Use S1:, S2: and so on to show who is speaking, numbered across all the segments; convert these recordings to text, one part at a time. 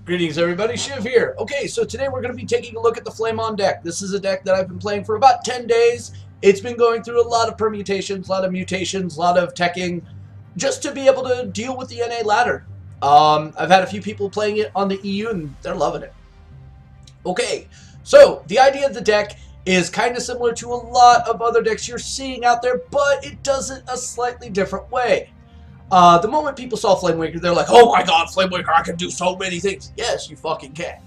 S1: Greetings everybody, Shiv here. Okay, so today we're going to be taking a look at the Flame On deck. This is a deck that I've been playing for about 10 days. It's been going through a lot of permutations, a lot of mutations, a lot of teching, just to be able to deal with the NA ladder. I've had a few people playing it on the EU and they're loving it. Okay, so the idea of the deck is kind of similar to a lot of other decks you're seeing out there, but it does it a slightly different way. The moment people saw Flamewaker, they're like, oh my god, Flamewaker, I can do so many things. Yes, you fucking can.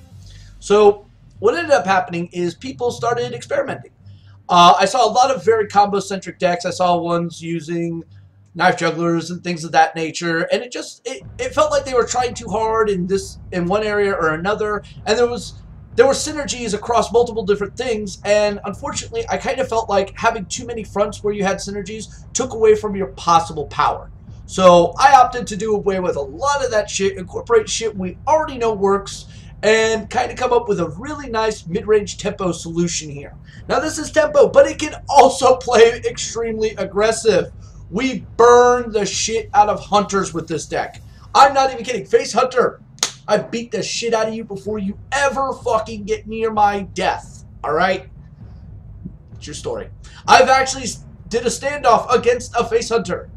S1: So, what ended up happening is people started experimenting. I saw a lot of very combo-centric decks. I saw ones using knife jugglers and things of that nature, and it felt like they were trying too hard in one area or another, and there were synergies across multiple different things, and unfortunately, I kind of felt like having too many fronts where you had synergies took away from your possible power. So I opted to do away with a lot of that shit, incorporate shit we already know works, and kind of come up with a really nice mid-range tempo solution here. Now this is tempo, but it can also play extremely aggressive. We burn the shit out of hunters with this deck. I'm not even kidding. Face Hunter, I beat the shit out of you before you ever fucking get near my death. Alright? True story. I've actually did a standoff against a Face Hunter,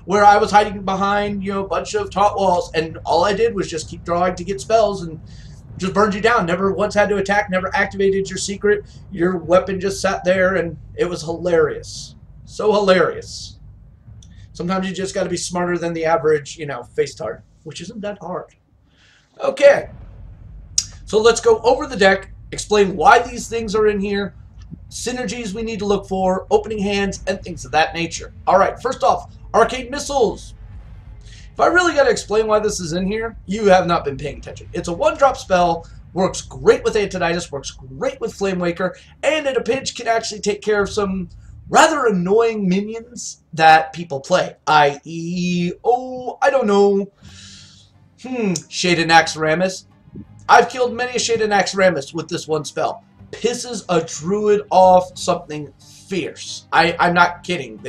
S1: where I was hiding behind, a bunch of taunt walls, and all I did was just keep drawing to get spells and just burned you down. Never once had to attack, never activated your secret. Your weapon just sat there, and it was hilarious. So hilarious. Sometimes you just got to be smarter than the average, face tart, which isn't that hard. Okay. So let's go over the deck, explain why these things are in here, synergies we need to look for, opening hands, and things of that nature. All right, first off, Arcade Missiles. If I really got to explain why this is in here, you have not been paying attention. It's a one-drop spell, works great with Antonidas, works great with Flamewaker, and in a pinch can actually take care of some rather annoying minions that people play. I.e., I don't know, Shaded Naxxramas. I've killed many a Shaded Naxxramas with this one spell. Pisses a druid off something fierce. I'm not kidding.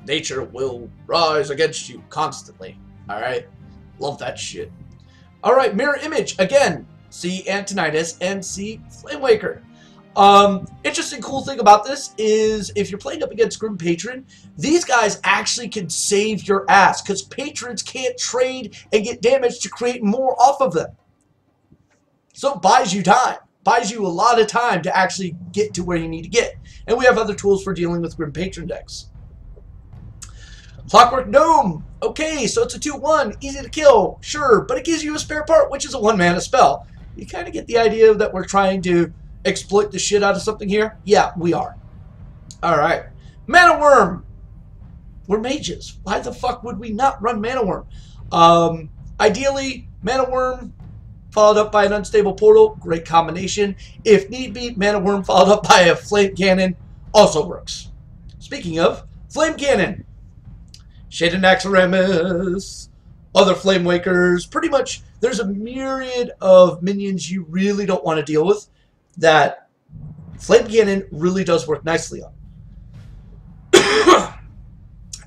S1: Nature will rise against you constantly. Alright? Love that shit. Alright, Mirror Image. Again, see Antonidas and see Flamewaker. Interesting cool thing about this is if you're playing up against Grim Patron, these guys actually can save your ass because patrons can't trade and get damage to create more off of them. So it buys you time. Buys you a lot of time to actually get to where you need to get. And we have other tools for dealing with Grim Patron decks. Clockwork Gnome. Okay, so it's a 2/1. Easy to kill. Sure, but it gives you a spare part, which is a 1-mana spell. You kind of get the idea that we're trying to exploit the shit out of something here? Yeah, we are. Alright. Mana Worm. We're mages. Why the fuck would we not run Mana Worm? Ideally, Mana Worm followed up by an Unstable Portal. Great combination. If need be, Mana Worm followed up by a Flame Cannon. Also works. Speaking of, Flame Cannon. Shaded Naxxramas, other Flamewakers, pretty much there's a myriad of minions you really don't want to deal with that Flame Cannon really does work nicely on.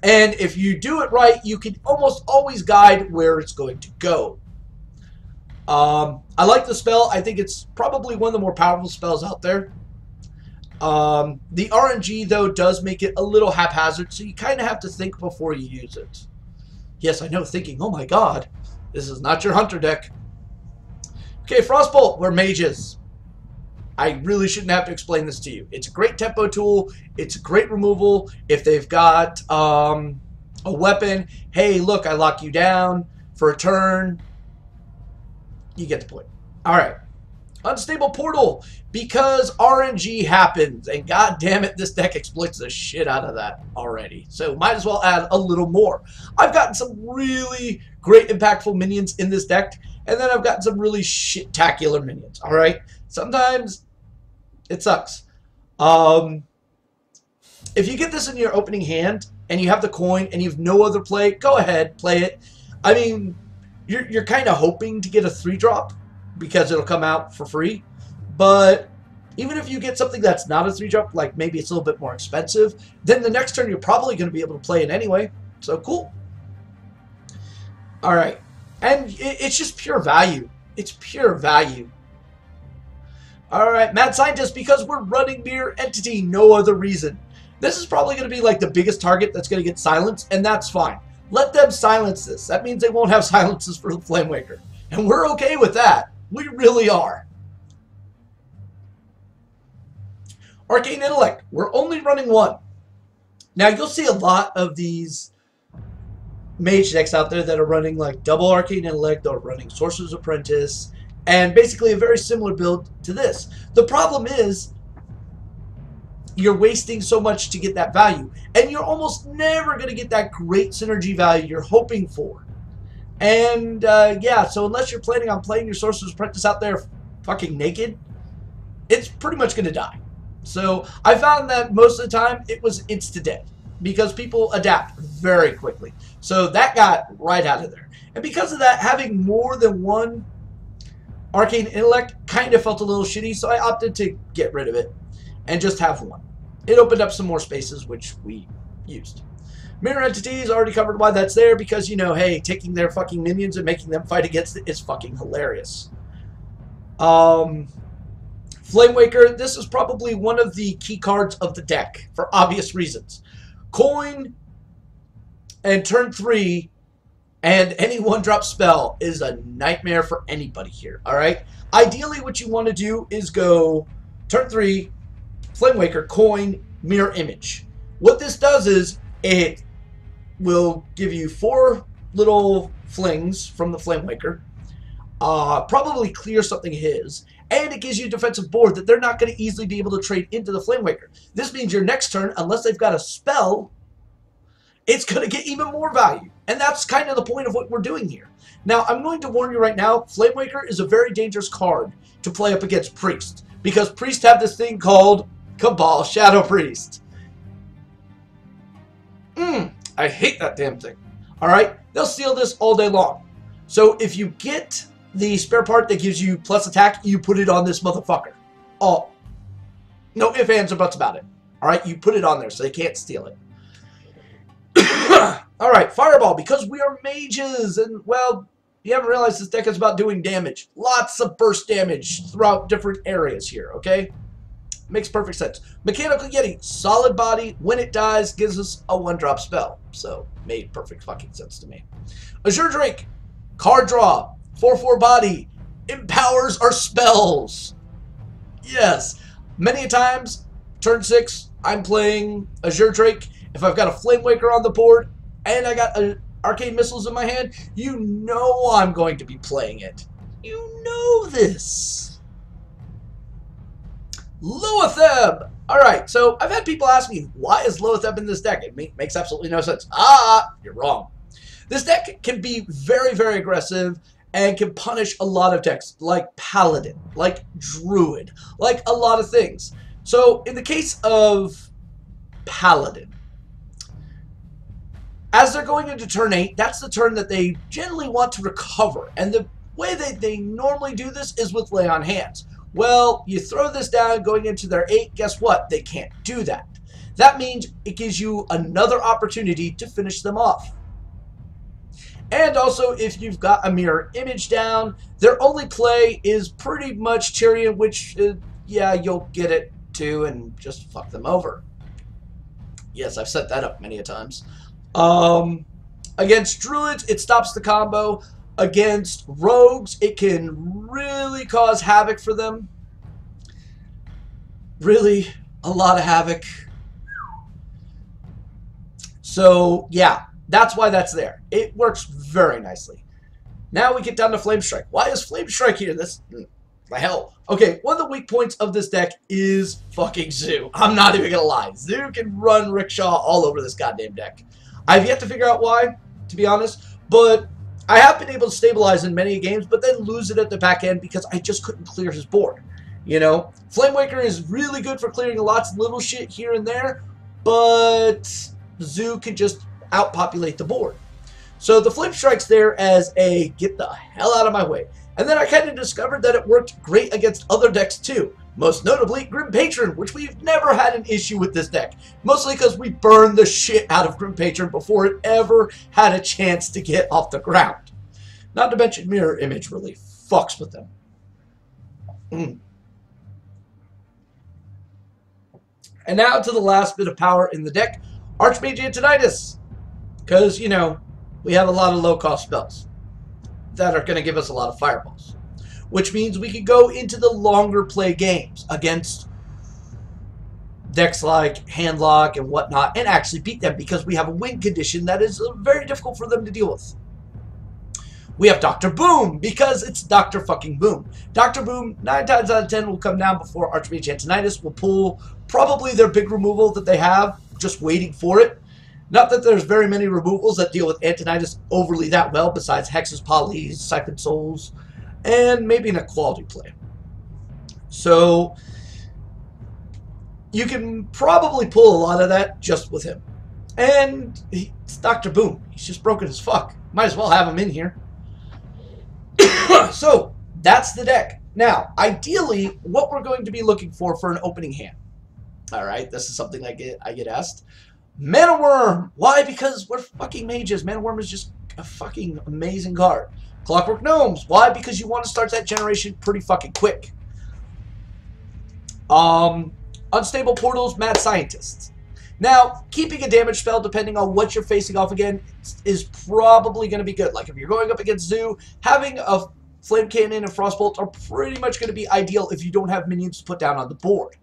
S1: And if you do it right, you can almost always guide where it's going to go. I like the spell. I think it's probably one of the more powerful spells out there. The RNG, though, does make it a little haphazard, so you kind of have to think before you use it. Yes, I know, thinking, oh my god, this is not your Hunter deck. Okay, Frostbolt, we're mages. I really shouldn't have to explain this to you. It's a great tempo tool. It's a great removal. If they've got a weapon, hey, look, I lock you down for a turn. You get the point. All right. Unstable Portal, because RNG happens, and god damn it, this deck exploits the shit out of that already. So might as well add a little more. I've gotten some really great impactful minions in this deck, and then I've gotten some really shit-tacular minions, alright? Sometimes it sucks. If you get this in your opening hand, and you have the coin, and you have no other play, go ahead, play it. I mean, you're kind of hoping to get a 3-drop, because it'll come out for free. But even if you get something that's not a 3-drop, like maybe it's a little bit more expensive, then the next turn you're probably going to be able to play it anyway. So cool. Alright. And it's just pure value. It's pure value. Alright, Mad Scientist, because we're running Mirror Entity, no other reason. This is probably going to be like the biggest target that's going to get silenced, and that's fine. Let them silence this. That means they won't have silences for the Flamewaker. And we're okay with that. We really are. Arcane Intellect. We're only running one. Now, you'll see a lot of these Mage decks out there that are running like double Arcane Intellect or running Sorcerer's Apprentice, and basically a very similar build to this. The problem is you're wasting so much to get that value, and you're almost never going to get that great synergy value you're hoping for. And yeah, so unless you're planning on playing your Sorcerer's Apprentice out there fucking naked, it's pretty much going to die. So I found that most of the time it was insta-dead, because people adapt very quickly. So that got right out of there. And because of that, having more than one Arcane Intellect kind of felt a little shitty, so I opted to get rid of it and just have one. It opened up some more spaces, which we used. Mirror Entities, already covered why that's there, because, you know, hey, taking their fucking minions and making them fight against it is fucking hilarious. Flamewaker, this is probably one of the key cards of the deck, for obvious reasons. Coin and turn 3 and any one-drop spell is a nightmare for anybody here, alright? Ideally, what you want to do is go turn 3, Flamewaker, coin, mirror image. What this does is it will give you 4 little flings from the Flamewaker, probably clear something his, and it gives you a defensive board that they're not going to easily be able to trade into the Flamewaker. This means your next turn, unless they've got a spell, it's going to get even more value. And that's kind of the point of what we're doing here. Now, I'm going to warn you right now, Flamewaker is a very dangerous card to play up against Priest, because Priest have this thing called Cabal Shadow Priest. I hate that damn thing. Alright? They'll steal this all day long. So if you get the spare part that gives you plus attack, you put it on this motherfucker. Oh, no ifs, ands, or buts about it. Alright? You put it on there so they can't steal it. Alright, Fireball, because we are mages, and, well, you haven't realized this deck is about doing damage. Lots of burst damage throughout different areas here, okay? Makes perfect sense. Mechanical Yeti, solid body. When it dies, gives us a 1-drop spell. So, made perfect fucking sense to me. Azure Drake, card draw, 4/4 body, empowers our spells. Yes. Many times, turn 6, I'm playing Azure Drake. If I've got a Flamewaker on the board, and I got Arcane Missiles in my hand, you know I'm going to be playing it. You know this. Luatheb! Alright, so I've had people ask me, why is Luatheb in this deck? It makes absolutely no sense. You're wrong. This deck can be very, very aggressive and can punish a lot of decks, like Paladin, like Druid, like a lot of things. So, in the case of Paladin, as they're going into turn 8, that's the turn that they generally want to recover. And the way that they normally do this is with Lay on Hands. Well, you throw this down going into their 8, guess what? They can't do that. That means it gives you another opportunity to finish them off. And also, if you've got a mirror image down, their only play is pretty much Tyrion, which, yeah, you'll get it too and just fuck them over. Yes, I've set that up many a times. Against Druids, it stops the combo. Against Rogues, it can really cause havoc for them. Really, a lot of havoc. So, yeah, that's why that's there. It works very nicely. Now we get down to Flame Strike. Why is Flame Strike here? This, the hell. Okay, one of the weak points of this deck is fucking Zoo. I'm not even gonna lie. Zoo can run rickshaw all over this goddamn deck. I've yet to figure out why, to be honest, but I have been able to stabilize in many games, but then lose it at the back end because I just couldn't clear his board. You know, Flamewaker is really good for clearing lots of little shit here and there, but Zoo can just outpopulate the board. So the Flame Strike's there as a get the hell out of my way. And then I kind of discovered that it worked great against other decks too. Most notably, Grim Patron, which we've never had an issue with this deck. Mostly because we burned the shit out of Grim Patron before it ever had a chance to get off the ground. Not to mention Mirror Image really fucks with them. And now to the last bit of power in the deck, Archmage Antonidas. Because, you know, we have a lot of low-cost spells that are going to give us a lot of fireballs. Which means we can go into the longer play games against decks like Handlock and whatnot and actually beat them because we have a win condition that is very difficult for them to deal with. We have Dr. Boom because it's Dr. fucking Boom. Dr. Boom, 9 times out of 10, will come down before Archmage Antonidas will pull probably their big removal that they have, just waiting for it. Not that there's very many removals that deal with Antonidas overly that well, besides Hexes, Polys, Siphon Souls, and maybe an equality play. So you can probably pull a lot of that just with him. And it's Dr. Boom. He's just broken as fuck. Might as well have him in here. So that's the deck. Now, ideally, what we're going to be looking for an opening hand. Alright, this is something I get asked. Mana Worm! Why? Because we're fucking mages. Mana Worm is just a fucking amazing card. Clockwork Gnomes. Why? Because you want to start that generation pretty fucking quick. Unstable Portals, Mad Scientists. Now, keeping a damage spell, depending on what you're facing off again, is probably going to be good. Like, if you're going up against Zoo, having a Flame Cannon and Frostbolt are pretty much going to be ideal if you don't have minions to put down on the board.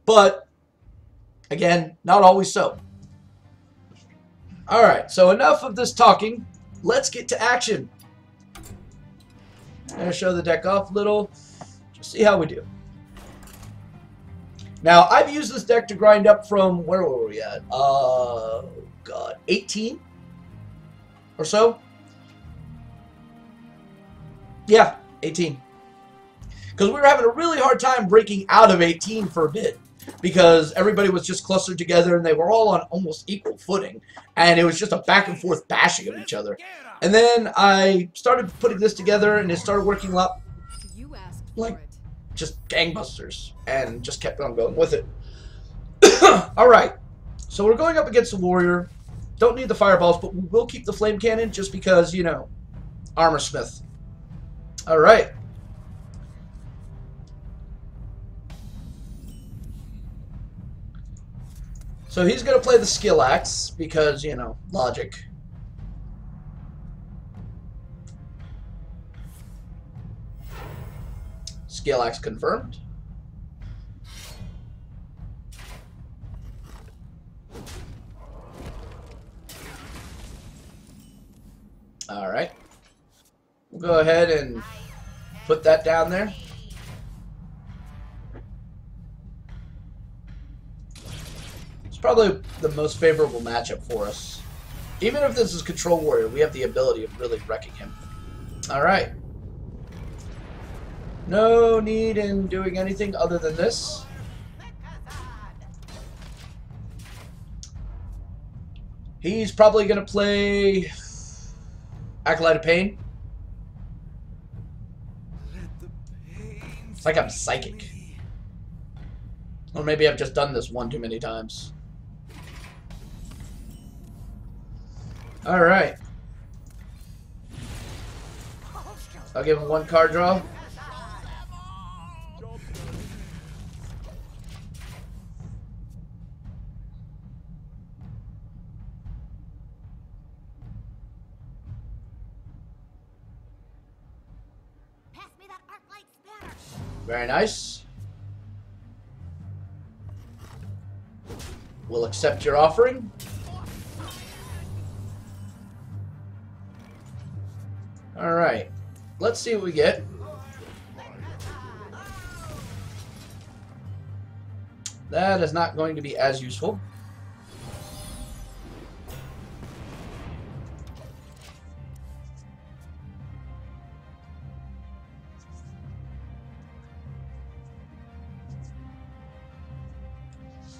S1: But, again, not always so. Alright, so enough of this talking. Let's get to action. I'm going to show the deck off a little. Just see how we do. Now, I've used this deck to grind up from, where were we at? God, 18 or so? Yeah, 18. Because we were having a really hard time breaking out of 18 for a bit. Because everybody was just clustered together and they were all on almost equal footing. And it was just a back and forth bashing of each other. And then I started putting this together and it started working a lot like just gangbusters, and just kept on going with it. Alright, so we're going up against the warrior. Don't need the fireballs, but we will keep the flame cannon just because, you know, armor smith. Alright. So he's going to play the skill axe because, you know, logic. Skill axe confirmed. All right. We'll go ahead and put that down there. It's probably the most favorable matchup for us. Even if this is Control Warrior, we have the ability of really wrecking him. All right. No need in doing anything other than this. He's probably going to play Acolyte of Pain. It's like I'm psychic. Or maybe I've just done this one too many times. Alright. I'll give him one card draw. Very nice. We'll accept your offering. Alright. Let's see what we get. That is not going to be as useful.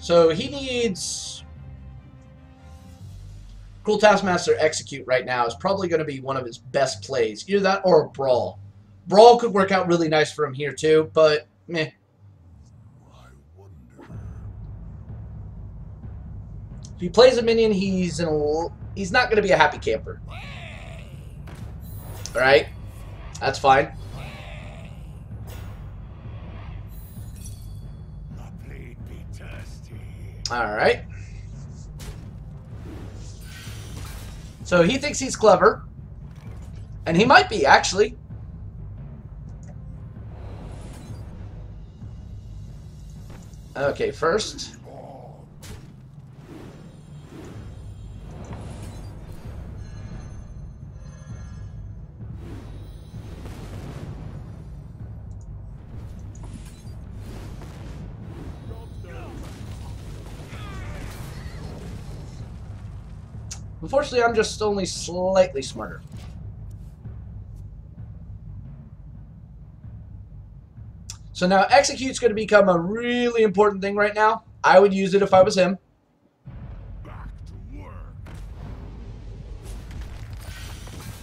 S1: So he needs Cruel Taskmaster Execute right now is probably going to be one of his best plays. Either that or a Brawl. Brawl could work out really nice for him here too, but meh. If he plays a minion, he's not going to be a happy camper. Alright? That's fine. Alright. So he thinks he's clever. And he might be, actually. Okay, first. Unfortunately, I'm just only slightly smarter. So now execute's going to become a really important thing right now. I would use it if I was him.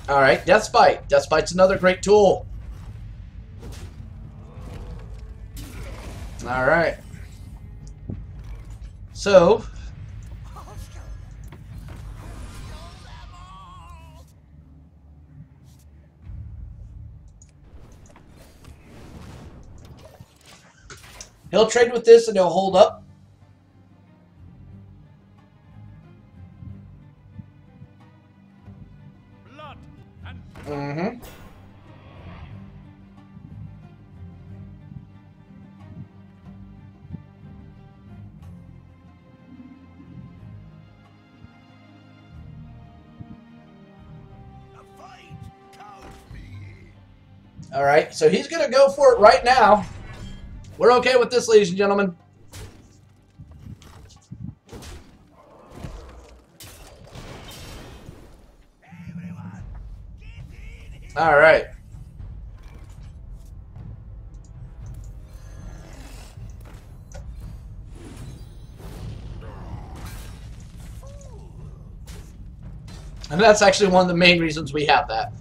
S1: Alright, Death Spite. Death Spite's another great tool. Alright. So he'll trade with this and he'll hold up. Mm-hmm. Alright, so he's going to go for it right now. We're okay with this, ladies and gentlemen. Alright. And that's actually one of the main reasons we have that.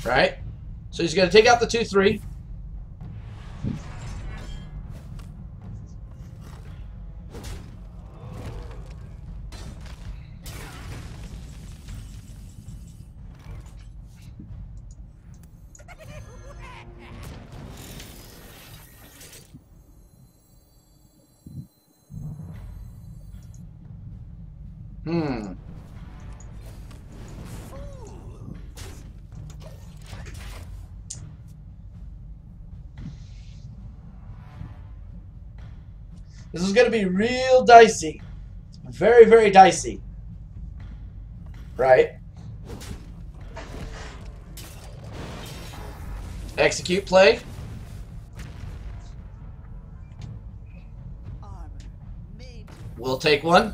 S1: Right? So he's going to take out the 2-3. This is going to be real dicey. Very, very dicey. Right? Execute play. We'll take one.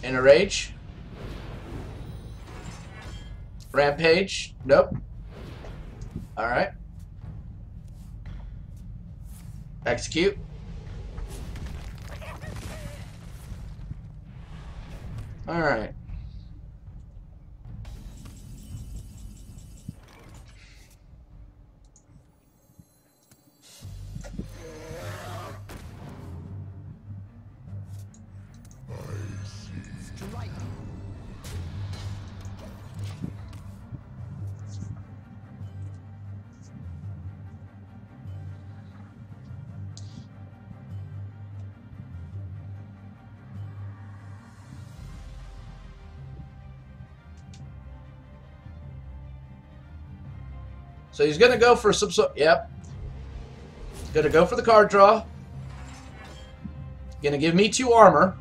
S1: In a rage. Rampage. Nope. Alright. Execute. Alright. So he's going to go for some sort. Yep. He's going to go for the card draw. Going to give me 2 armor.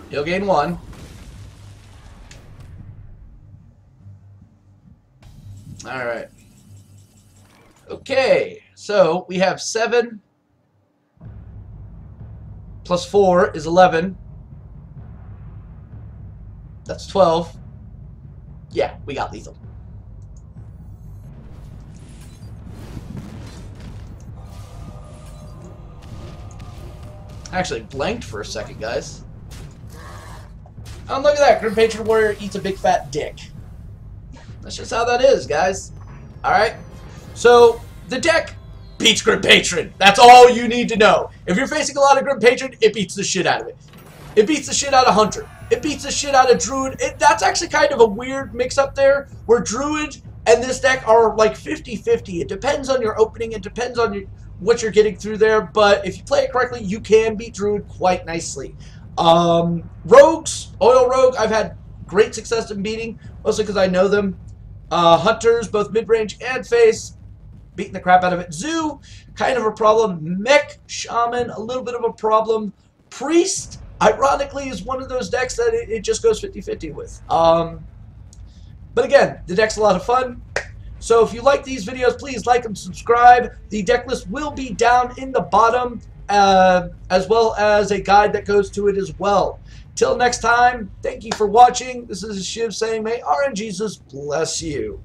S1: He'll gain 1. Alright. Okay. So we have 7 plus 4 is 11. That's 12. Yeah, we got lethal. Actually blanked for a second, guys. Oh, look at that. Grim Patron Warrior eats a big fat dick. That's just how that is, guys. Alright? So, the deck beats Grim Patron. That's all you need to know. If you're facing a lot of Grim Patron, it beats the shit out of it. It beats the shit out of Hunter. it beats the shit out of Druid. That's actually kind of a weird mix-up there, where Druid and this deck are like 50-50. It depends on your opening. It depends on what you're getting through there. But if you play it correctly, you can beat Druid quite nicely. Rogues, Oil Rogue, I've had great success in beating, mostly because I know them. Hunters, both mid-range and face, beating the crap out of it. Zoo, kind of a problem. Mech, Shaman, a little bit of a problem. Priest, ironically, is one of those decks that it just goes 50-50 with. But again, the deck's a lot of fun. So if you like these videos, please like and subscribe. The deck list will be down in the bottom, as well as a guide that goes to it as well. Till next time, thank you for watching. This is Shiv saying, may RNGesus bless you.